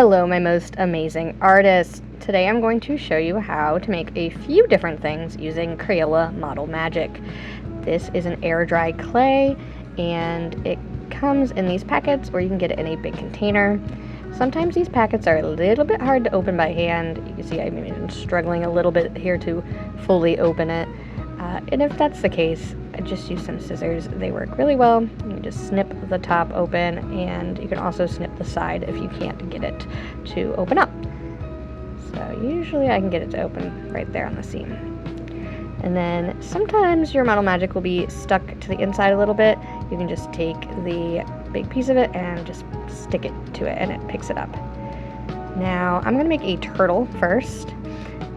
Hello, my most amazing artists. Today I'm going to show you how to make a few different things using Crayola Model Magic. This is an air dry clay and it comes in these packets, or you can get it in a big container. Sometimes these packets are a little bit hard to open by hand. You can see I'm struggling a little bit here to fully open it. And if that's the case, I just use some scissors. They work really well. You can just snip the top open, and you can also snip the side if you can't get it to open up. So usually I can get it to open right there on the seam. And then sometimes your Model Magic will be stuck to the inside a little bit. You can just take the big piece of it and just stick it to it, and it picks it up. Now I'm going to make a turtle first,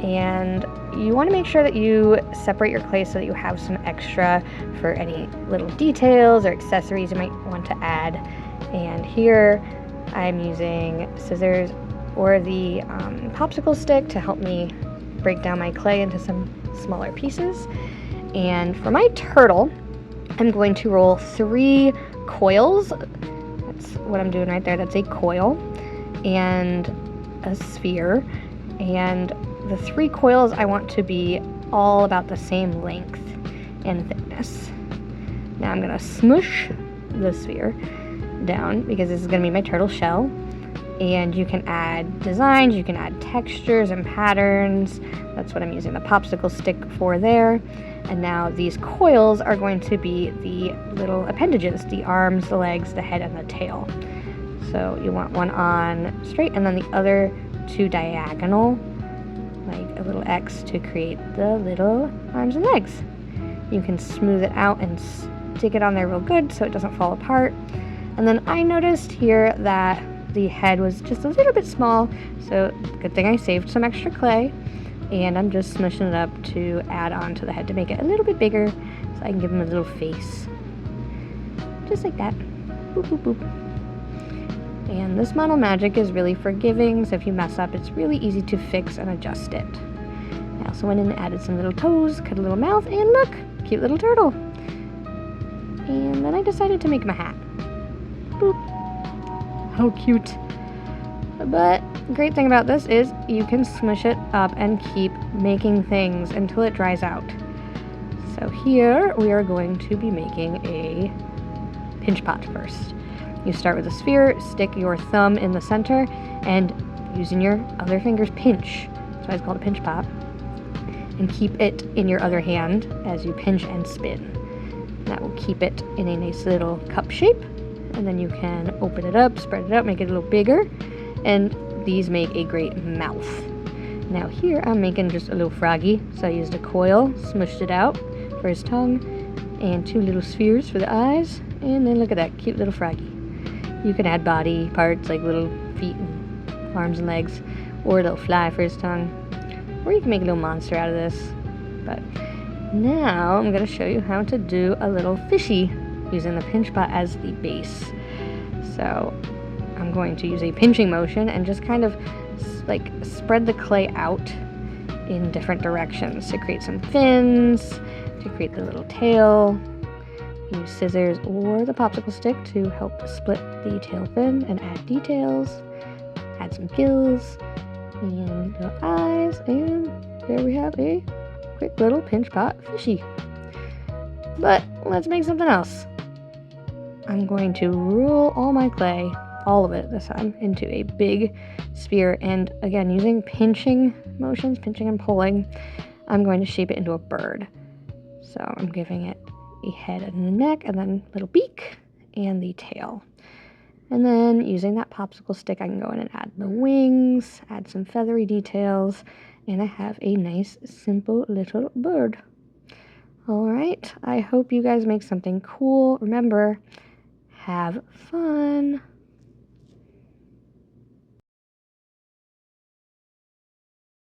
and you want to make sure that you separate your clay so that you have some extra for any little details or accessories you might want to add. And here I'm using scissors or the popsicle stick to help me break down my clay into some smaller pieces. And for my turtle, I'm going to roll 3 coils. That's what I'm doing right there. That's a coil and a sphere, and the 3 coils I want to be all about the same length and thickness. Now I'm going to smush the sphere down because this is going to be my turtle shell. And you can add designs, you can add textures and patterns. That's what I'm using the popsicle stick for there. And now these coils are going to be the little appendages, the arms, the legs, the head, and the tail. So you want one on straight and then the other 2 diagonal, like a little X to create the little arms and legs. You can smooth it out and stick it on there real good so it doesn't fall apart. And then I noticed here that the head was just a little bit small, so good thing I saved some extra clay, and I'm just smushing it up to add on to the head to make it a little bit bigger so I can give him a little face. Just like that. Boop, boop, boop. And this Model Magic is really forgiving, so if you mess up, it's really easy to fix and adjust it. I also went in and added some little toes, cut a little mouth, and look, cute little turtle. And then I decided to make him a hat. Boop. How cute. But the great thing about this is you can smush it up and keep making things until it dries out. So here we are going to be making a pinch pot first. You start with a sphere, stick your thumb in the center, and using your other fingers pinch. That's why it's called a pinch pot. And keep it in your other hand as you pinch and spin. That will keep it in a nice little cup shape. And then you can open it up, spread it out, make it a little bigger. And these make a great mouth. Now here I'm making just a little froggy. So I used a coil, smushed it out for his tongue, and 2 little spheres for the eyes. And then look at that cute little froggy. You can add body parts like little feet and arms and legs, or a little fly for his tongue, or you can make a little monster out of this. But now I'm going to show you how to do a little fishy using the pinch pot as the base. So I'm going to use a pinching motion and just kind of like spread the clay out in different directions to create some fins, to create the little tail. Use scissors or the popsicle stick to help split the tail fin and add details. Add some gills and little eyes, and there we have a quick little pinch pot fishy. But let's make something else. I'm going to roll all my clay, all of it this time, into a big sphere, and again using pinching motions, pinching and pulling, I'm going to shape it into a bird. So I'm giving it a head and a neck, and then little beak and the tail. And then using that popsicle stick, I can go in and add the wings, add some feathery details, and I have a nice simple little bird. Alright, I hope you guys make something cool. Remember, have fun.